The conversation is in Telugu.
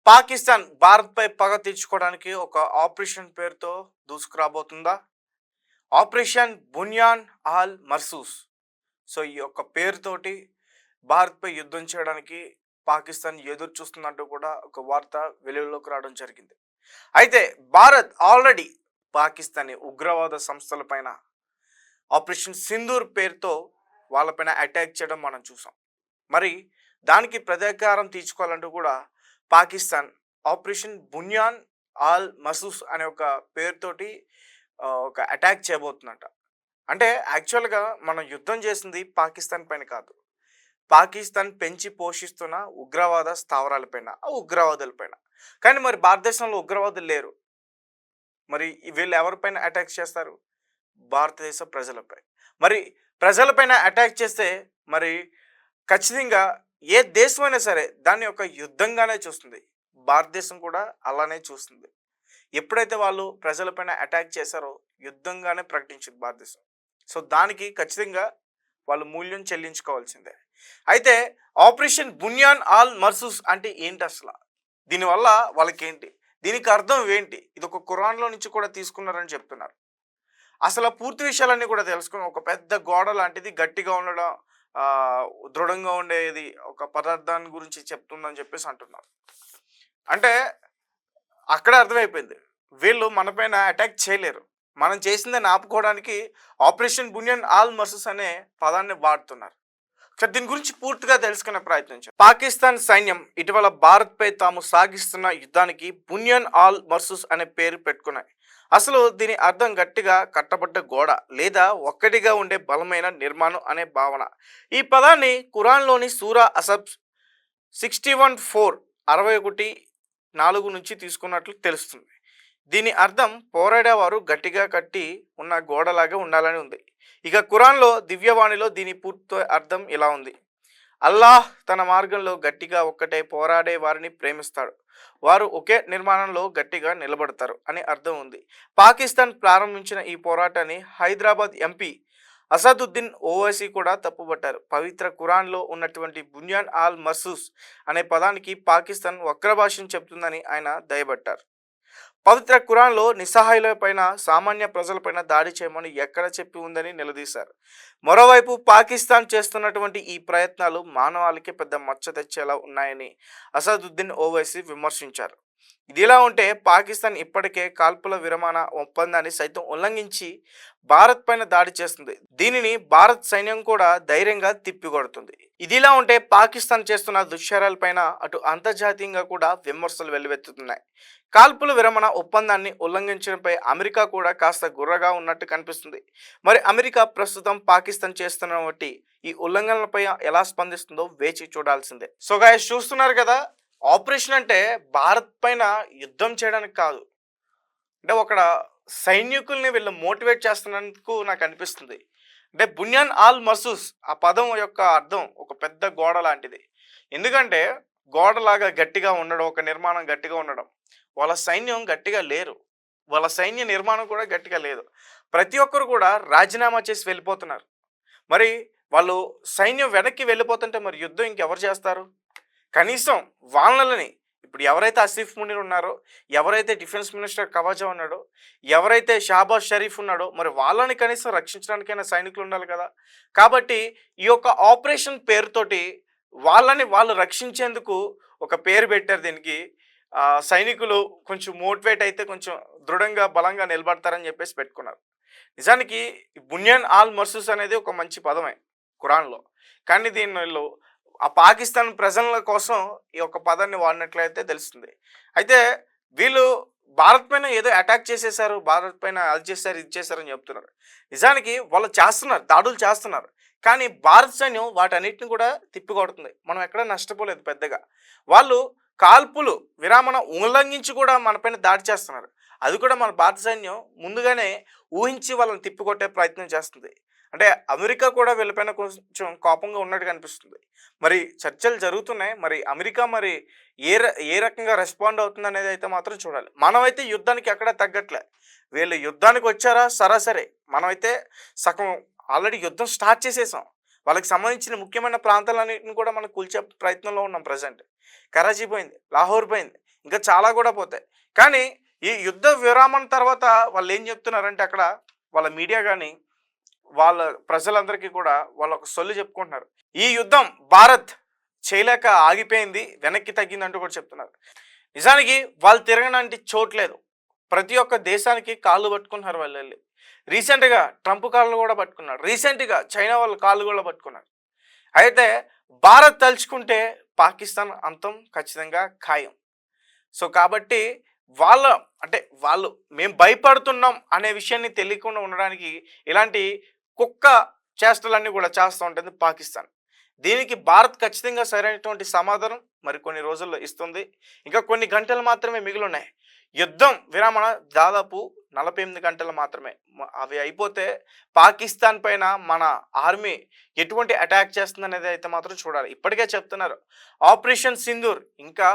పాకిస్తాన్ భారత్పై పగ తీర్చుకోవడానికి ఒక ఆపరేషన్ పేరుతో దూసుకురాబోతుందా? ఆపరేషన్ బున్యాన్ ఆల్ మర్సూస్. సో ఈ యొక్క పేరుతోటి భారత్పై యుద్ధం చేయడానికి పాకిస్తాన్ ఎదురు చూస్తున్నట్టు కూడా ఒక వార్త వెలుగులోకి రావడం జరిగింది. అయితే భారత్ ఆల్రెడీ పాకిస్తానీ ఉగ్రవాద సంస్థలపైన ఆపరేషన్ సింధూర్ పేరుతో వాళ్ళపైన అటాక్ చేయడం మనం చూసాం. మరి దానికి ప్రతీకారం తీర్చుకోవాలంటూ కూడా Pakistan operation Bunyan all masseuse అనే ఒక పేరుతోటి ఒక అటాక్ చేయబోతుందంట. అంటే యాక్చువల్గా మనం యుద్ధం చేసింది పాకిస్తాన్ పైన కాదు, పాకిస్తాన్ పెంచి పోషిస్తున్న ఉగ్రవాద స్థావరాలపైన, ఆ ఉగ్రవాదులపైన. కానీ మరి భారతదేశంలో ఉగ్రవాదులు లేరు. మరి వీళ్ళు ఎవరిపైన అటాక్ చేస్తారు? భారతదేశ ప్రజలపై. మరి ప్రజలపైన అటాక్ చేస్తే మరి ఖచ్చితంగా ఏ దేశమైనా సరే దాన్ని ఒక యుద్ధంగానే చూస్తుంది. భారతదేశం కూడా అలానే చూస్తుంది. ఎప్పుడైతే వాళ్ళు ప్రజలపైన అటాక్ చేశారో యుద్ధంగానే ప్రకటించింది భారతదేశం. సో దానికి ఖచ్చితంగా వాళ్ళు మూల్యం చెల్లించుకోవాల్సిందే. అయితే ఆపరేషన్ బున్యాన్ ఆల్ మర్సూస్ అంటే ఏంటి అసలు? దీనివల్ల వాళ్ళకేంటి? దీనికి అర్థం ఏంటి? ఇది ఒక ఖురాన్లో నుంచి కూడా తీసుకున్నారని చెప్తున్నారు. అసలు పూర్తి విషయాలన్నీ కూడా తెలుసుకుని ఒక పెద్ద గోడ లాంటిది గట్టిగా ఉండడం, దృఢంగా ఉండేది ఒక పదార్థాన్ని గురించి చెప్తుందని చెప్పేసి అంటున్నారు. అంటే అక్కడ అర్థమైపోయింది వీళ్ళు మనపైన అటాక్ చేయలేరు, మనం చేసిందని ఆపుకోవడానికి ఆపరేషన్ బున్యాన్ ఆల్ మర్సూస్ అనే పదాన్ని వాడుతున్నారు. దీని గురించి పూర్తిగా తెలుసుకునే ప్రయత్నించారు. పాకిస్తాన్ సైన్యం ఇటీవల భారత్పై తాము సాగిస్తున్న యుద్ధానికి బున్యాన్ ఆల్ మర్సూస్ అనే పేరు పెట్టుకున్నాయి. అసలు దీని అర్థం గట్టిగా కట్టబడ్డ గోడ లేదా ఒక్కటిగా ఉండే బలమైన నిర్మాణం అనే భావన. ఈ పదాన్ని ఖురాన్లోని సూరా అసబ్ 61:4 61:4 నుంచి తీసుకున్నట్లు తెలుస్తుంది. దీని అర్థం పోరాడేవారు గట్టిగా కట్టి ఉన్న గోడలాగా ఉండాలని ఉంది. ఇక ఖురాన్లో దివ్యవాణిలో దీని పూర్తి అర్థం ఇలా ఉంది: అల్లాహ్ తన మార్గంలో గట్టిగా ఒక్కటే పోరాడే వారిని ప్రేమిస్తాడు, వారు ఒకే నిర్మాణంలో గట్టిగా నిలబడతారు అని అర్థం ఉంది. పాకిస్తాన్ ప్రారంభించిన ఈ పోరాటాన్ని హైదరాబాద్ ఎంపీ అసదుద్దీన్ ఓవైసీ కూడా తప్పుపట్టారు. పవిత్ర ఖురాన్లో ఉన్నటువంటి బున్యాన్ ఆల్ మర్సూస్ అనే పదానికి పాకిస్తాన్ వక్రభాషను చెబుతుందని ఆయన దయబట్టారు. పవిత్ర ఖురాన్లో నిస్సహాయులపైన, సామాన్య ప్రజలపైన దాడి చేయమని ఎక్కడ చెప్పి ఉందని నిలదీశారు. మరోవైపు పాకిస్తాన్ చేస్తున్నటువంటి ఈ ప్రయత్నాలు మానవాళికి పెద్ద మచ్చ తెచ్చేలా ఉన్నాయని అసదుద్దీన్ ఓవైసీ విమర్శించారు. ఇదిలా ఉంటే పాకిస్తాన్ ఇప్పటికే కాల్పుల విరమణ ఒప్పందాన్ని సైతం ఉల్లంఘించి భారత్ పైన దాడి చేస్తుంది. దీనిని భారత్ సైన్యం కూడా ధైర్యంగా తిప్పికొడుతుంది. ఇదిలా ఉంటే పాకిస్తాన్ చేస్తున్న దుశ్చర్యలపైన అటు అంతర్జాతీయంగా కూడా విమర్శలు వెల్లువెత్తుతున్నాయి. కాల్పుల విరమణ ఒప్పందాన్ని ఉల్లంఘించడంపై అమెరికా కూడా కాస్త గుర్రగా ఉన్నట్టు కనిపిస్తుంది. మరి అమెరికా ప్రస్తుతం పాకిస్తాన్ చేస్తున్న బట్టి ఈ ఉల్లంఘనలపై ఎలా స్పందిస్తుందో వేచి చూడాల్సిందే. సో గైస్, చూస్తున్నారు కదా, ఆపరేషన్ అంటే భారత్ పైన యుద్ధం చేయడానికి కాదు, అంటే ఒక సైనికుల్ని వీళ్ళు మోటివేట్ చేస్తున్నందుకు నాకు అనిపిస్తుంది. అంటే బున్యాన్ ఆల్ మర్సూస్ ఆ పదం యొక్క అర్థం ఒక పెద్ద గోడ లాంటిది. ఎందుకంటే గోడలాగా గట్టిగా ఉండడం, ఒక నిర్మాణం గట్టిగా ఉండడం. వాళ్ళ సైన్యం గట్టిగా లేరు, వాళ్ళ సైన్య నిర్మాణం కూడా గట్టిగా లేదు. ప్రతి ఒక్కరు కూడా రాజీనామా చేసి వెళ్ళిపోతున్నారు. మరి వాళ్ళు సైన్యం వెనక్కి వెళ్ళిపోతుంటే మరి యుద్ధం ఇంకెవరు చేస్తారు? కనీసం వాళ్ళని ఇప్పుడు ఎవరైతే ఆసిఫ్ మునీర్ ఉన్నారో, ఎవరైతే డిఫెన్స్ మినిస్టర్ కవాజా ఉన్నాడో, ఎవరైతే షాబాజ్ షరీఫ్ ఉన్నాడో, మరి వాళ్ళని కనీసం రక్షించడానికైనా సైనికులు ఉండాలి కదా. కాబట్టి ఈ యొక్క ఆపరేషన్ పేరుతోటి వాళ్ళని వాళ్ళు రక్షించేందుకు ఒక పేరు పెట్టారు. దీనికి సైనికులు కొంచెం మోటివేట్ అయితే కొంచెం దృఢంగా బలంగా నిలబడతారని చెప్పేసి పెట్టుకున్నారు. నిజానికి బున్యాన్ ఆల్ మర్సూస్ అనేది ఒక మంచి పదమే ఖురాన్లో, కానీ దీనిలో ఆ పాకిస్తాన్ ప్రజల కోసం ఈ యొక్క పదాన్ని వాడినట్లయితే తెలుస్తుంది. అయితే వీళ్ళు భారత్ పైన ఏదో అటాక్ చేసేసారు, భారత్ పైన అది చేశారు, ఇది చేశారని చెప్తున్నారు. నిజానికి వాళ్ళు చేస్తున్నారు, దాడులు చేస్తున్నారు, కానీ భారత సైన్యం వాటన్నిటిని కూడా తిప్పికొడుతుంది. మనం ఎక్కడ నష్టపోలేదు పెద్దగా. వాళ్ళు కాల్పులు విరామణ ఉల్లంఘించి కూడా మనపైన దాడి చేస్తున్నారు. అది కూడా మన భారత సైన్యం ముందుగానే ఊహించి వాళ్ళని తిప్పికొట్టే ప్రయత్నం చేస్తుంది. అంటే అమెరికా కూడా వీళ్ళపైన కొంచెం కోపంగా ఉన్నట్టు కనిపిస్తుంది. మరి చర్చలు జరుగుతున్నాయి, మరి అమెరికా మరి ఏ రకంగా రెస్పాండ్ అవుతుంది అనేది అయితే మాత్రం చూడాలి. మనమైతే యుద్ధానికి ఎక్కడ తగ్గట్లే. వీళ్ళు యుద్ధానికి వచ్చారా సరాసరి, మనమైతే సగం ఆల్రెడీ యుద్ధం స్టార్ట్ చేసేసాం. వాళ్ళకి సంబంధించిన ముఖ్యమైన ప్రాంతాలన్నింటిని కూడా మనం కూల్చే ప్రయత్నంలో ఉన్నాం. ప్రజెంట్ కరాచీ పోయింది, లాహోర్ పోయింది, ఇంకా చాలా కూడా పోతాయి. కానీ ఈ యుద్ధ విరామం తర్వాత వాళ్ళు ఏం చెప్తున్నారంటే అక్కడ వాళ్ళ మీడియా కానీ వాళ్ళ ప్రజలందరికీ కూడా వాళ్ళు ఒక సొల్లు చెప్పుకుంటున్నారు. ఈ యుద్ధం భారత్ చేయలేక ఆగిపోయింది, వెనక్కి తగ్గిందంటూ కూడా చెప్తున్నారు. నిజానికి వాళ్ళు తిరగనంటి చోట్లేదు. ప్రతి ఒక్క దేశానికి కాళ్ళు పట్టుకున్నారు వాళ్ళు వెళ్ళి. రీసెంట్గా ట్రంప్ కాళ్ళు కూడా పట్టుకున్నారు. రీసెంట్గా చైనా వాళ్ళ కాళ్ళు కూడా పట్టుకున్నారు. అయితే భారత్ తలుచుకుంటే పాకిస్తాన్ అంతం ఖచ్చితంగా ఖాయం. సో కాబట్టి వాళ్ళ అంటే వాళ్ళు మేము భయపడుతున్నాం అనే విషయాన్ని తెలియకుండా ఉండడానికి ఇలాంటి కుక్క చేష్టలన్నీ కూడా చేస్తూ ఉంటుంది పాకిస్తాన్. దీనికి భారత్ ఖచ్చితంగా సరైనటువంటి సమాధానం మరి కొన్ని రోజుల్లో ఇస్తుంది. ఇంకా కొన్ని గంటలు మాత్రమే మిగిలి ఉన్నాయి. యుద్ధం విరమణ దాదాపు 48 గంటలు మాత్రమే. అవి అయిపోతే పాకిస్తాన్ పైన మన ఆర్మీ ఎటువంటి అటాక్ చేస్తుంది అనేది అయితే మాత్రం చూడాలి. ఇప్పటికే చెప్తున్నారు ఆపరేషన్ సింధూర్ ఇంకా